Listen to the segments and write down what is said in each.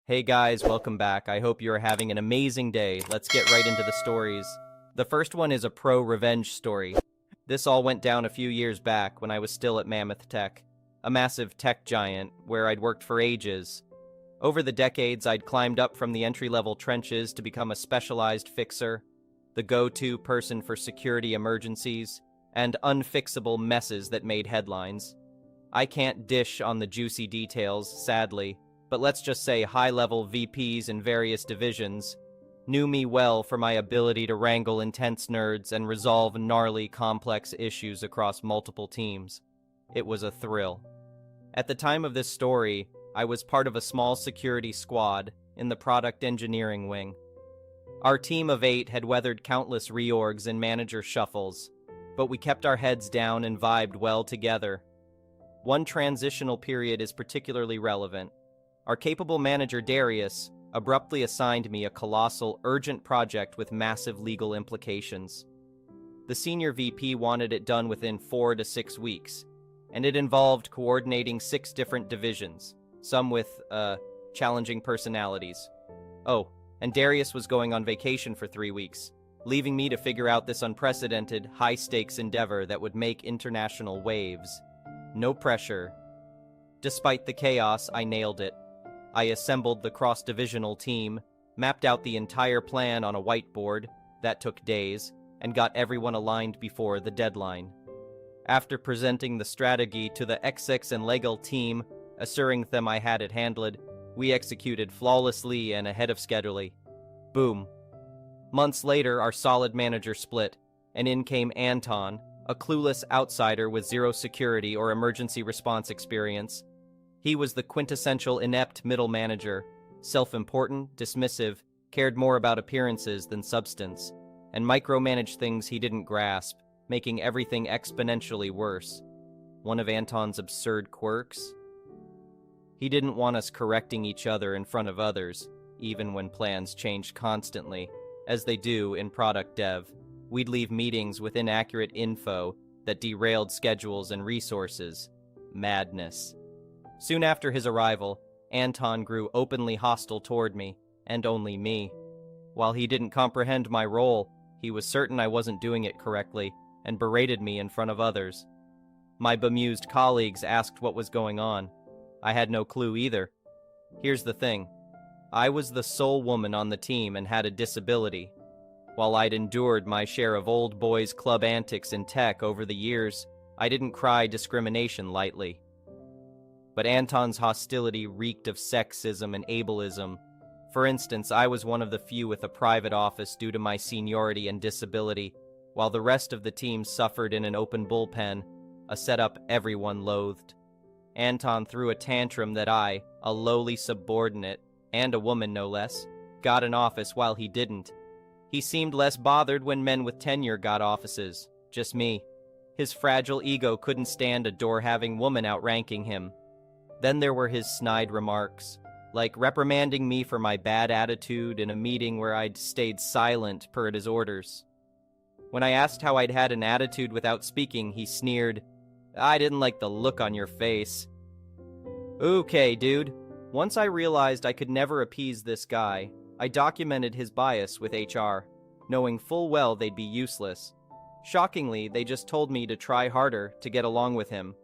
Hey guys, welcome back. I hope you're having an amazing day. Let's get right into the stories. The first one is a pro-revenge story. This all went down a few years back when I was still at Mammoth Tech, a massive tech giant where I'd worked for ages. Over the decades, I'd climbed up from the entry-level trenches to become a specialized fixer, the go-to person for security emergencies, and unfixable messes that made headlines. I can't dish on the juicy details, sadly, but let's just say high-level VPs in various divisions knew me well for my ability to wrangle intense nerds and resolve gnarly, complex issues across multiple teams. It was a thrill. At the time of this story, I was part of a small security squad in the product engineering wing. Our team of 8 had weathered countless reorgs and manager shuffles, but we kept our heads down and vibed well together. One transitional period is particularly relevant. Our capable manager, Darius, abruptly assigned me a colossal, urgent project with massive legal implications. The senior VP wanted it done within 4 to 6 weeks, and it involved coordinating 6 different divisions, some with, challenging personalities. Oh, and Darius was going on vacation for 3 weeks, leaving me to figure out this unprecedented, high-stakes endeavor that would make international waves. No pressure. Despite the chaos, I nailed it. I assembled the cross-divisional team, mapped out the entire plan on a whiteboard, that took days, and got everyone aligned before the deadline. After presenting the strategy to the XX and legal team, assuring them I had it handled, we executed flawlessly and ahead of schedule. Boom. Months later, our solid manager split, and in came Anton, a clueless outsider with zero security or emergency response experience. He was the quintessential inept middle manager, self-important, dismissive, cared more about appearances than substance, and micromanaged things he didn't grasp, making everything exponentially worse. One of Anton's absurd quirks? He didn't want us correcting each other in front of others, even when plans changed constantly, as they do in product dev. We'd leave meetings with inaccurate info that derailed schedules and resources. Madness. Soon after his arrival, Anton grew openly hostile toward me, and only me. While he didn't comprehend my role, he was certain I wasn't doing it correctly, and berated me in front of others. My bemused colleagues asked what was going on. I had no clue either. Here's the thing. I was the sole woman on the team and had a disability. While I'd endured my share of old boys club antics in tech over the years, I didn't cry discrimination lightly. But Anton's hostility reeked of sexism and ableism. For instance, I was one of the few with a private office due to my seniority and disability, while the rest of the team suffered in an open bullpen, a setup everyone loathed. Anton threw a tantrum that I, a lowly subordinate, and a woman no less, got an office while he didn't. He seemed less bothered when men with tenure got offices, just me. His fragile ego couldn't stand a door-having woman outranking him. Then there were his snide remarks, like reprimanding me for my bad attitude in a meeting where I'd stayed silent per his orders. When I asked how I'd had an attitude without speaking, he sneered, "I didn't like the look on your face." Okay, dude. Once I realized I could never appease this guy, I documented his bias with HR, knowing full well they'd be useless. Shockingly, they just told me to try harder to get along with him.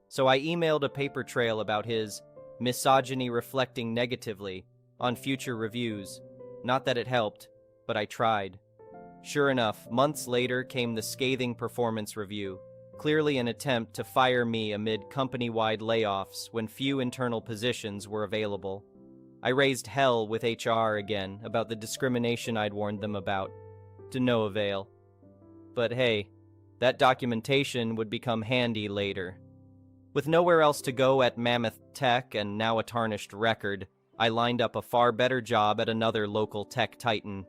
So I emailed a paper trail about his misogyny reflecting negatively on future reviews. Not that it helped, but I tried. Sure enough, months later came the scathing performance review, clearly an attempt to fire me amid company-wide layoffs when few internal positions were available. I raised hell with HR again about the discrimination I'd warned them about, to no avail. But hey, that documentation would become handy later. With nowhere else to go at Mammoth Tech and now a tarnished record, I lined up a far better job at another local tech titan.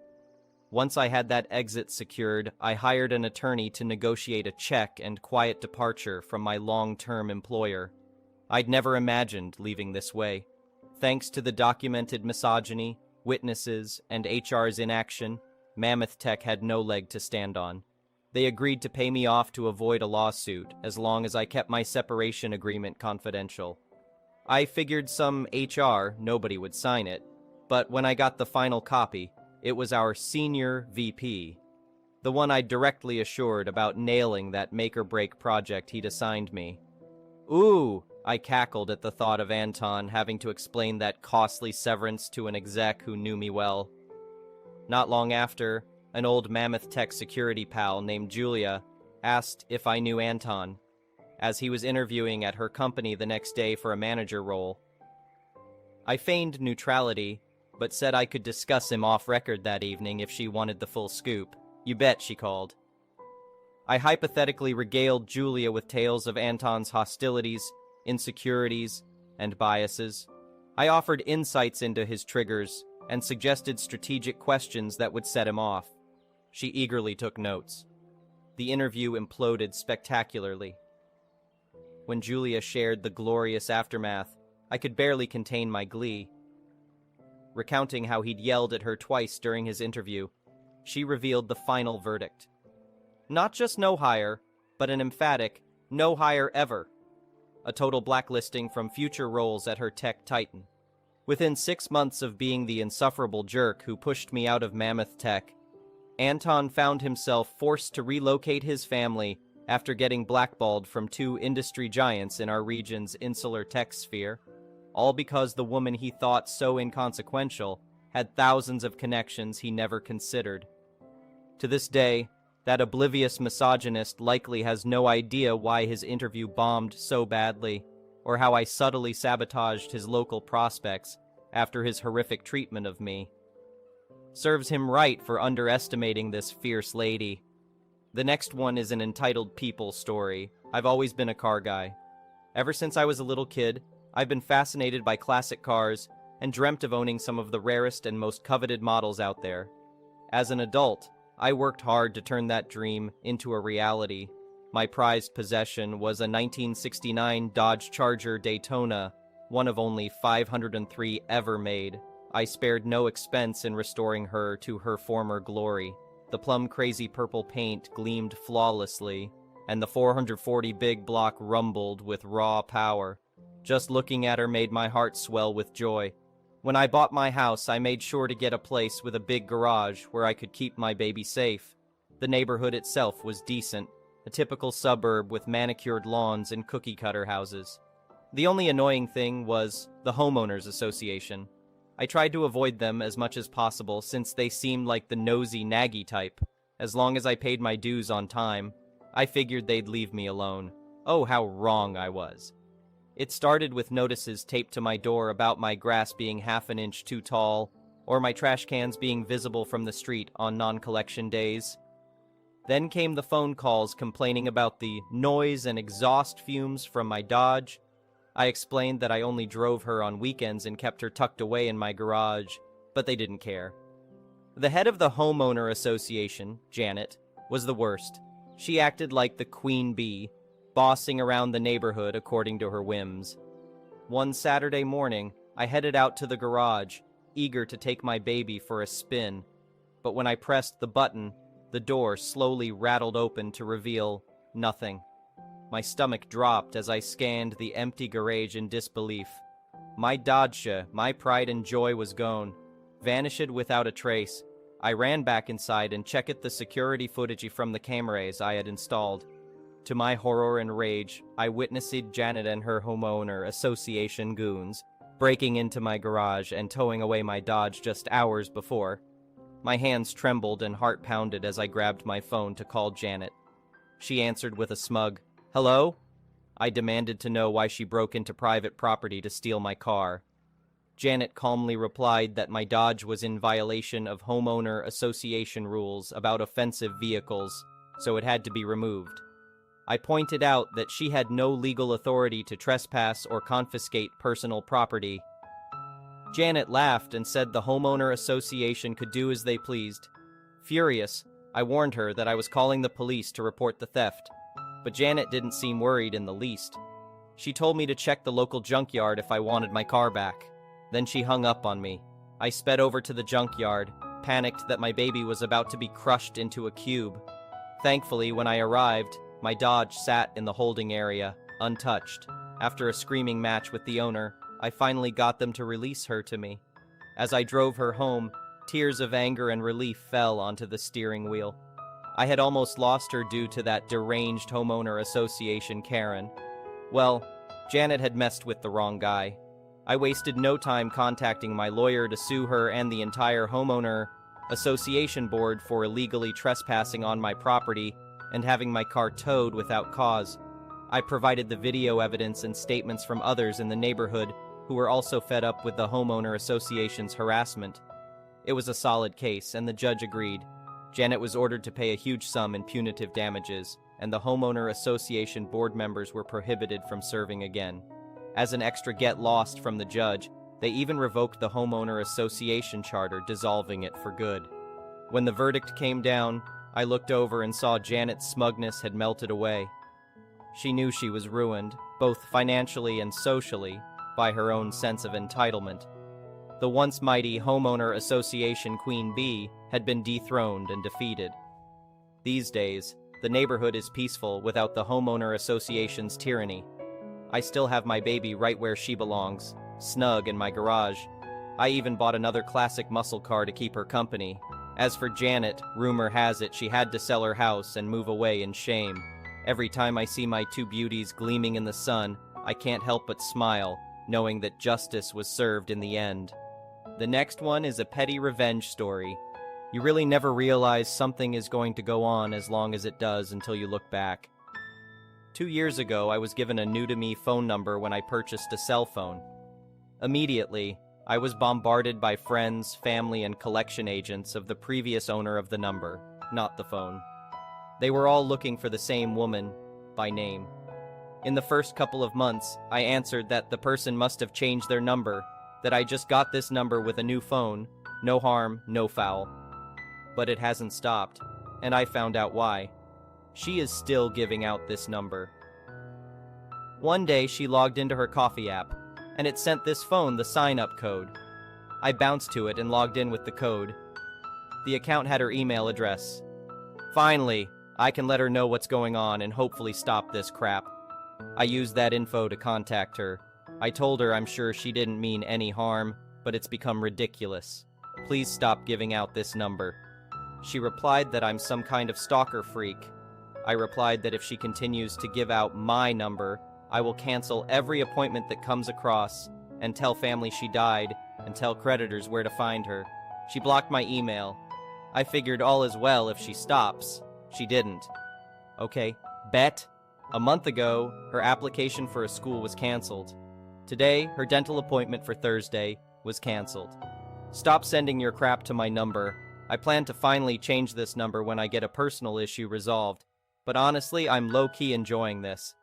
Once I had that exit secured, I hired an attorney to negotiate a check and quiet departure from my long-term employer. I'd never imagined leaving this way. Thanks to the documented misogyny, witnesses, and HR's inaction, Mammoth Tech had no leg to stand on. They agreed to pay me off to avoid a lawsuit as long as I kept my separation agreement confidential. I figured some HR, nobody would sign it, But when I got the final copy, it was our senior VP, the one I directly assured about nailing that make-or-break project he'd assigned me. Ooh, I cackled at the thought of Anton having to explain that costly severance to an exec who knew me well. Not long after, an old Mammoth Tech security pal named Julia asked if I knew Anton, as he was interviewing at her company the next day for a manager role. I feigned neutrality, but said I could discuss him off-record that evening if she wanted the full scoop. You bet, she called. I hypothetically regaled Julia with tales of Anton's hostilities, insecurities, and biases. I offered insights into his triggers and suggested strategic questions that would set him off. She eagerly took notes. The interview imploded spectacularly. When Julia shared the glorious aftermath, I could barely contain my glee. Recounting how he'd yelled at her twice during his interview, she revealed the final verdict. Not just no hire, but an emphatic no hire ever. A total blacklisting from future roles at her tech titan. Within 6 months of being the insufferable jerk who pushed me out of Mammoth Tech, Anton found himself forced to relocate his family after getting blackballed from 2 industry giants in our region's insular tech sphere, all because the woman he thought so inconsequential had thousands of connections he never considered. To this day, that oblivious misogynist likely has no idea why his interview bombed so badly, or how I subtly sabotaged his local prospects after his horrific treatment of me. Serves him right for underestimating this fierce lady. The next one is an entitled people story. I've always been a car guy. Ever since I was a little kid, I've been fascinated by classic cars and dreamt of owning some of the rarest and most coveted models out there. As an adult, I worked hard to turn that dream into a reality. My prized possession was a 1969 Dodge Charger Daytona, one of only 503 ever made. I spared no expense in restoring her to her former glory. The plum-crazy purple paint gleamed flawlessly, and the 440 big block rumbled with raw power. Just looking at her made my heart swell with joy. When I bought my house, I made sure to get a place with a big garage where I could keep my baby safe. The neighborhood itself was decent, a typical suburb with manicured lawns and cookie-cutter houses. The only annoying thing was the homeowners association. I tried to avoid them as much as possible since they seemed like the nosy, naggy type. As long as I paid my dues on time, I figured they'd leave me alone. Oh, how wrong I was. It started with notices taped to my door about my grass being half an inch too tall, or my trash cans being visible from the street on non-collection days. Then came the phone calls complaining about the noise and exhaust fumes from my Dodge. I explained that I only drove her on weekends and kept her tucked away in my garage, but they didn't care. The head of the homeowner association, Janet, was the worst. She acted like the queen bee, bossing around the neighborhood according to her whims. One Saturday morning, I headed out to the garage, eager to take my baby for a spin. But when I pressed the button, the door slowly rattled open to reveal nothing. My stomach dropped as I scanned the empty garage in disbelief. My Dodge, my pride and joy was gone, vanished without a trace. I ran back inside and checked the security footage from the cameras I had installed. To my horror and rage, I witnessed Janet and her homeowner association goons breaking into my garage and towing away my Dodge just hours before. My hands trembled and heart pounded as I grabbed my phone to call Janet. She answered with a smug, "Hello?" I demanded to know why she broke into private property to steal my car. Janet calmly replied that my Dodge was in violation of homeowner association rules about offensive vehicles, so it had to be removed. I pointed out that she had no legal authority to trespass or confiscate personal property. Janet laughed and said the homeowner association could do as they pleased. Furious, I warned her that I was calling the police to report the theft, but Janet didn't seem worried in the least. She told me to check the local junkyard if I wanted my car back. Then she hung up on me. I sped over to the junkyard, panicked that my baby was about to be crushed into a cube. Thankfully, when I arrived, my Dodge sat in the holding area, untouched. After a screaming match with the owner, I finally got them to release her to me. As I drove her home, tears of anger and relief fell onto the steering wheel. I had almost lost her due to that deranged homeowner association Karen. Well, Janet had messed with the wrong guy. I wasted no time contacting my lawyer to sue her and the entire homeowner association board for illegally trespassing on my property and having my car towed without cause. I provided the video evidence and statements from others in the neighborhood who were also fed up with the homeowner association's harassment. It was a solid case, and the judge agreed. Janet was ordered to pay a huge sum in punitive damages, and the homeowner association board members were prohibited from serving again. As an extra get lost from the judge, they even revoked the homeowner association charter, dissolving it for good. When the verdict came down, I looked over and saw Janet's smugness had melted away. She knew she was ruined, both financially and socially, by her own sense of entitlement. The once mighty homeowner association Queen Bee had been dethroned and defeated. These days, the neighborhood is peaceful without the homeowner association's tyranny. I still have my baby right where she belongs, snug in my garage. I even bought another classic muscle car to keep her company. As for Janet, rumor has it she had to sell her house and move away in shame. Every time I see my two beauties gleaming in the sun, I can't help but smile, knowing that justice was served in the end. The next one is a petty revenge story. You really never realize something is going to go on as long as it does until you look back. 2 years ago, I was given a new-to-me phone number when I purchased a cell phone. Immediately, I was bombarded by friends, family, and collection agents of the previous owner of the number, not the phone. They were all looking for the same woman, by name. In the first couple of months, I answered that the person must have changed their number, that I just got this number with a new phone, no harm, no foul. But it hasn't stopped, and I found out why. She is still giving out this number. One day, she logged into her coffee app, and it sent this phone the sign-up code. I bounced to it and logged in with the code. The account had her email address. Finally, I can let her know what's going on and hopefully stop this crap. I used that info to contact her. I told her I'm sure she didn't mean any harm, but it's become ridiculous. Please stop giving out this number. She replied that I'm some kind of stalker freak. I replied that if she continues to give out my number, I will cancel every appointment that comes across and tell family she died and tell creditors where to find her. She blocked my email. I figured all is well if she stops. She didn't. Okay, bet. A month ago, her application for a school was canceled. Today, her dental appointment for Thursday was canceled. Stop sending your crap to my number. I plan to finally change this number when I get a personal issue resolved. But honestly, I'm low-key enjoying this.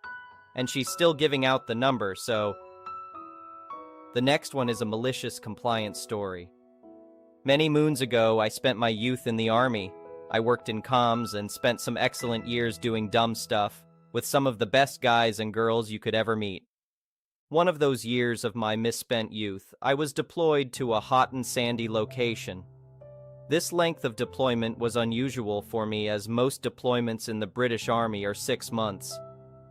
And she's still giving out the number, so... The next one is a malicious compliance story. Many moons ago, I spent my youth in the army. I worked in comms and spent some excellent years doing dumb stuff with some of the best guys and girls you could ever meet. One of those years of my misspent youth, I was deployed to a hot and sandy location. This length of deployment was unusual for me, as most deployments in the British Army are 6 months.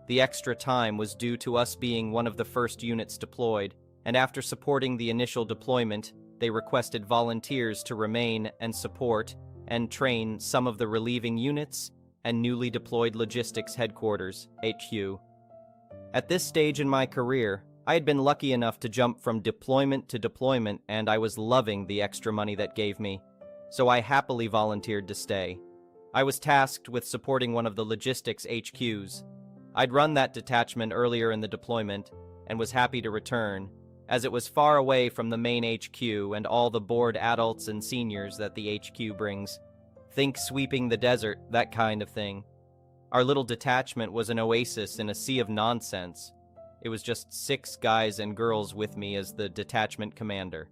The extra time was due to us being one of the first units deployed, and after supporting the initial deployment, they requested volunteers to remain and support and train some of the relieving units and newly deployed logistics headquarters, HQ. At this stage in my career, I had been lucky enough to jump from deployment to deployment, and I was loving the extra money that gave me, so I happily volunteered to stay. I was tasked with supporting one of the logistics HQs. I'd run that detachment earlier in the deployment and was happy to return, as it was far away from the main HQ and all the bored adults and seniors that the HQ brings. Think sweeping the desert, that kind of thing. Our little detachment was an oasis in a sea of nonsense. It was just 6 guys and girls with me as the detachment commander.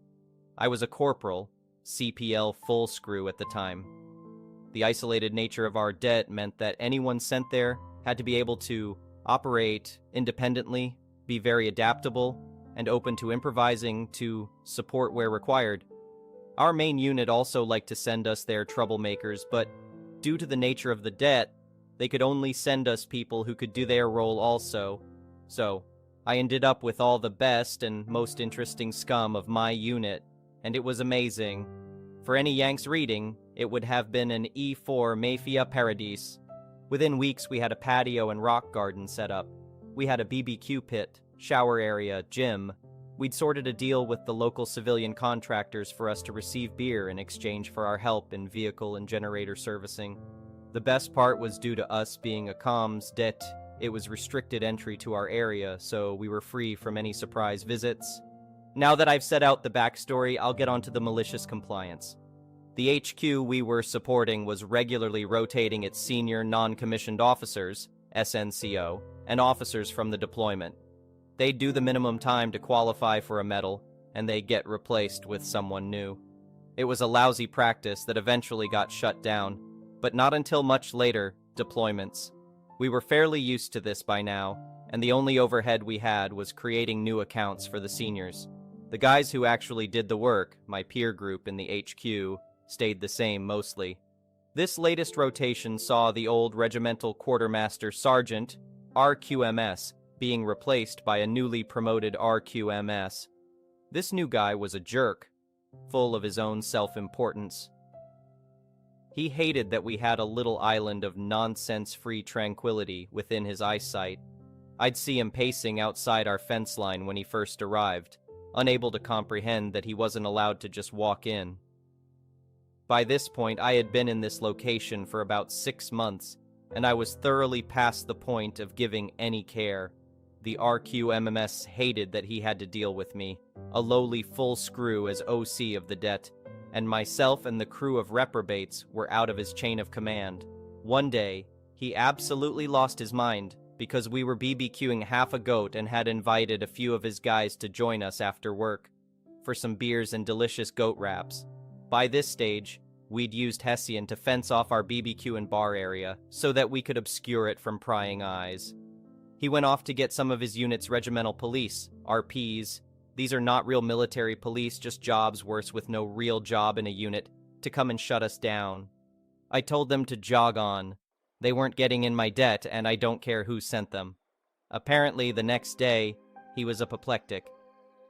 I was a corporal, CPL full screw at the time. The isolated nature of our det meant that anyone sent there had to be able to operate independently, be very adaptable, and open to improvising to support where required. Our main unit also liked to send us their troublemakers, but due to the nature of the det, they could only send us people who could do their role also. So, I ended up with all the best and most interesting scum of my unit, and it was amazing. For any Yanks reading, it would have been an E4 Mafia paradise. Within weeks, we had a patio and rock garden set up. We had a BBQ pit, shower area, gym. We'd sorted a deal with the local civilian contractors for us to receive beer in exchange for our help in vehicle and generator servicing. The best part was due to us being a comms det, it was restricted entry to our area, so we were free from any surprise visits. Now that I've set out the backstory, I'll get onto the malicious compliance. The HQ we were supporting was regularly rotating its senior non-commissioned officers, SNCO, and officers from the deployment. They'd do the minimum time to qualify for a medal, and they'd get replaced with someone new. It was a lousy practice that eventually got shut down, but not until much later, deployments. We were fairly used to this by now, and the only overhead we had was creating new accounts for the seniors. The guys who actually did the work, my peer group in the HQ, stayed the same mostly. This latest rotation saw the old regimental quartermaster sergeant, RQMS, being replaced by a newly promoted RQMS. This new guy was a jerk, full of his own self-importance. He hated that we had a little island of nonsense-free tranquility within his eyesight. I'd see him pacing outside our fence line when he first arrived, unable to comprehend that he wasn't allowed to just walk in. By this point, I had been in this location for about 6 months, and I was thoroughly past the point of giving any care. The RQMMS hated that he had to deal with me, a lowly full screw as OC of the det, and myself and the crew of reprobates were out of his chain of command. One day, he absolutely lost his mind because we were BBQing half a goat and had invited a few of his guys to join us after work for some beers and delicious goat wraps. By this stage, we'd used Hessian to fence off our BBQ and bar area so that we could obscure it from prying eyes. He went off to get some of his unit's regimental police, RPs. These are not real military police, just jobs worse with no real job in a unit, to come and shut us down. I told them to jog on. They weren't getting in my det, and I don't care who sent them. Apparently, the next day, he was apoplectic.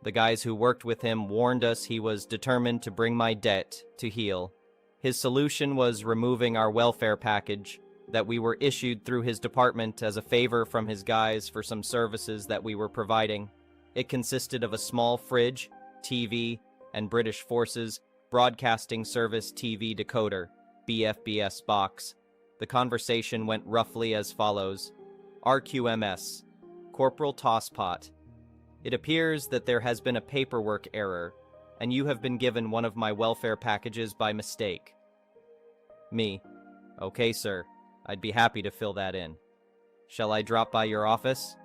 The guys who worked with him warned us he was determined to bring my det to heel. His solution was removing our welfare package that we were issued through his department as a favor from his guys for some services that we were providing. It consisted of a small fridge, TV, and British Forces Broadcasting Service TV decoder, BFBS box. The conversation went roughly as follows. RQMS, Corporal Tosspot. It appears that there has been a paperwork error, and you have been given one of my welfare packages by mistake. Me. Okay, sir. I'd be happy to fill that in. Shall I drop by your office?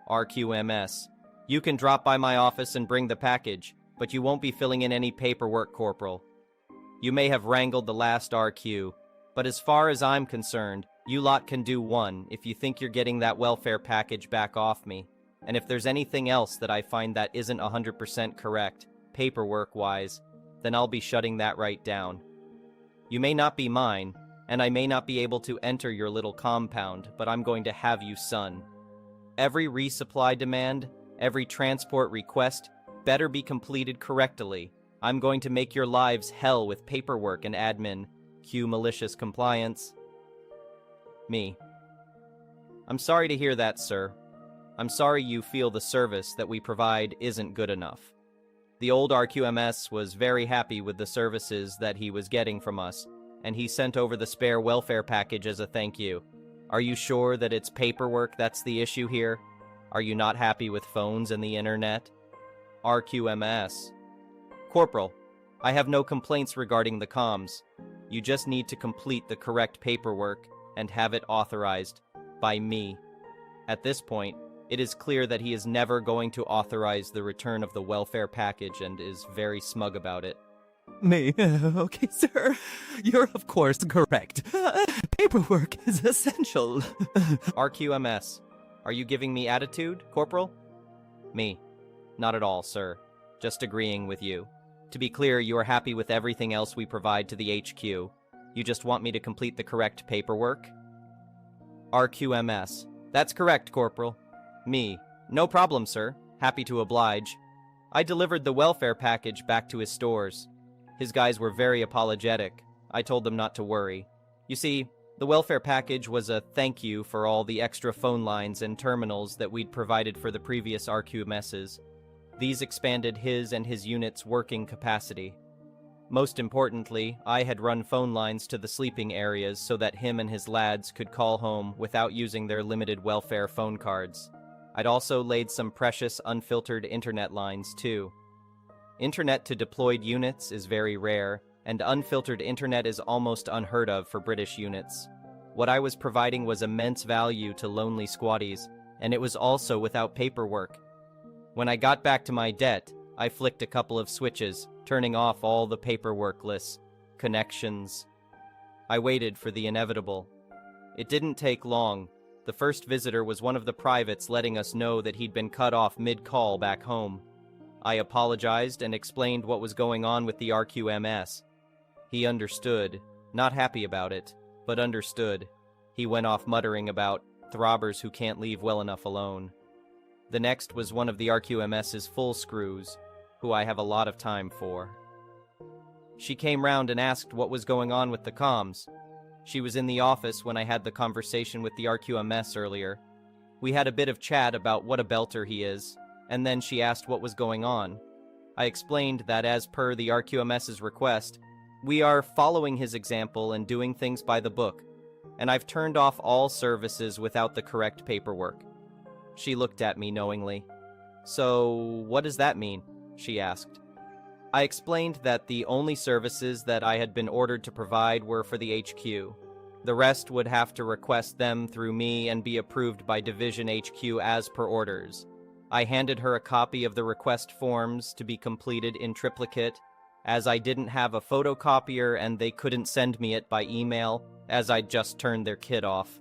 RQMS. You can drop by my office and bring the package, but you won't be filling in any paperwork, Corporal. You may have wrangled the last RQ, but as far as I'm concerned, you lot can do one if you think you're getting that welfare package back off me. And if there's anything else that I find that isn't 100% correct, paperwork-wise, then I'll be shutting that right down. You may not be mine, and I may not be able to enter your little compound, but I'm going to have you, son. Every resupply demand, every transport request, better be completed correctly. I'm going to make your lives hell with paperwork and admin. Cue malicious compliance. Me. I'm sorry to hear that, sir. I'm sorry you feel the service that we provide isn't good enough. The old RQMS was very happy with the services that he was getting from us, and he sent over the spare welfare package as a thank you. Are you sure that it's paperwork that's the issue here? Are you not happy with phones and the internet? RQMS. Corporal, I have no complaints regarding the comms. You just need to complete the correct paperwork and have it authorized by me. At this point, it is clear that he is never going to authorize the return of the welfare package and is very smug about it. Me? Okay, sir. You're of course correct. Paperwork is essential. RQMS, are you giving me attitude, Corporal? Me. Not at all, sir. Just agreeing with you. To be clear, you are happy with everything else we provide to the HQ. You just want me to complete the correct paperwork? RQMS. That's correct, Corporal. Me. No problem, sir. Happy to oblige. I delivered the welfare package back to his stores. His guys were very apologetic. I told them not to worry. You see, the welfare package was a thank you for all the extra phone lines and terminals that we'd provided for the previous RQMSs. These expanded his and his unit's working capacity. Most importantly, I had run phone lines to the sleeping areas so that him and his lads could call home without using their limited welfare phone cards. I'd also laid some precious unfiltered internet lines too. Internet to deployed units is very rare, and unfiltered internet is almost unheard of for British units. What I was providing was immense value to lonely squatties, and it was also without paperwork. When I got back to my debt, I flicked a couple of switches, turning off all the paperworkless connections. I waited for the inevitable. It didn't take long. The first visitor was one of the privates letting us know that he'd been cut off mid-call back home. I apologized and explained what was going on with the RQMS. He understood, not happy about it, but understood. He went off muttering about throbbers who can't leave well enough alone. The next was one of the RQMS's full screws, who I have a lot of time for. She came round and asked what was going on with the comms. She was in the office when I had the conversation with the RQMS earlier. We had a bit of chat about what a belter he is, and then she asked what was going on. I explained that as per the RQMS's request, we are following his example and doing things by the book, and I've turned off all services without the correct paperwork. She looked at me knowingly. So, what does that mean? She asked. I explained that the only services that I had been ordered to provide were for the HQ. The rest would have to request them through me and be approved by Division HQ as per orders. I handed her a copy of the request forms to be completed in triplicate, as I didn't have a photocopier and they couldn't send me it by email, as I'd just turned their kid off.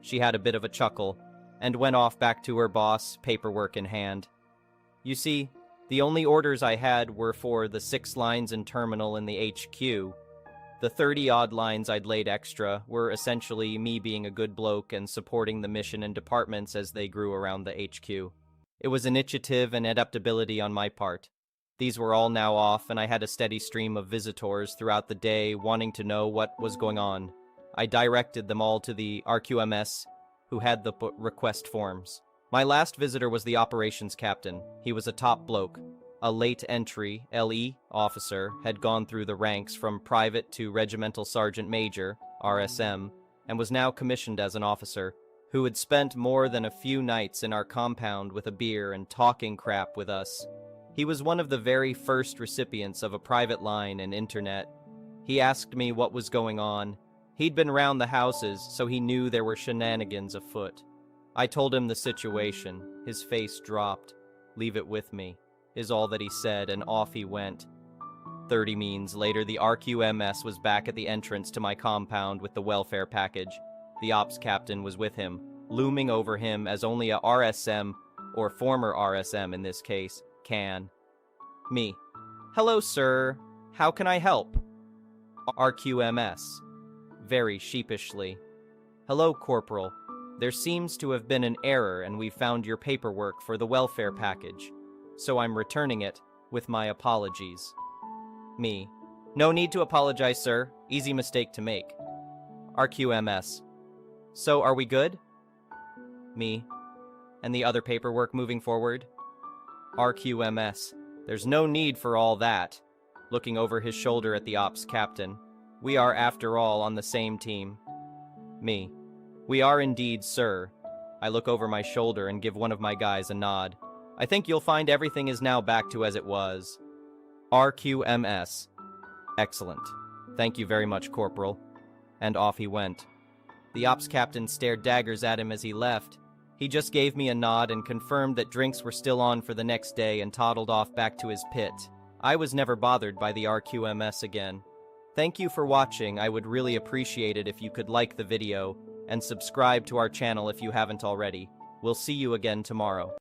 She had a bit of a chuckle, and went off back to her boss, paperwork in hand. You see, the only orders I had were for the 6 lines and terminal in the HQ. The 30-odd lines I'd laid extra were essentially me being a good bloke and supporting the mission and departments as they grew around the HQ. It was initiative and adaptability on my part. These were all now off, and I had a steady stream of visitors throughout the day wanting to know what was going on. I directed them all to the RQMS, who had the request forms. My last visitor was the operations captain. He was a top bloke. A late entry, LE, officer, had gone through the ranks from private to regimental sergeant major, RSM, and was now commissioned as an officer, who had spent more than a few nights in our compound with a beer and talking crap with us. He was one of the very first recipients of a private line and internet. He asked me what was going on. He'd been round the houses, so he knew there were shenanigans afoot. I told him the situation. His face dropped. "Leave it with me," is all that he said, and off he went. 30 means later, the RQMS was back at the entrance to my compound with the welfare package. The ops captain was with him, looming over him as only a RSM, or former RSM in this case, can. Me. "Hello, sir. How can I help?" RQMS. Very sheepishly. "Hello, Corporal. There seems to have been an error and we found your paperwork for the welfare package. So I'm returning it with my apologies." Me. "No need to apologize, sir. Easy mistake to make." RQMS. "So are we good?" Me. "And the other paperwork moving forward?" RQMS. "There's no need for all that." Looking over his shoulder at the ops captain. "We are, after all, on the same team." Me. "We are indeed, sir." I look over my shoulder and give one of my guys a nod. "I think you'll find everything is now back to as it was." RQMS. "Excellent. Thank you very much, Corporal." And off he went. The ops captain stared daggers at him as he left. He just gave me a nod and confirmed that drinks were still on for the next day and toddled off back to his pit. I was never bothered by the RQMS again. Thank you for watching. I would really appreciate it if you could like the video and subscribe to our channel if you haven't already. We'll see you again tomorrow.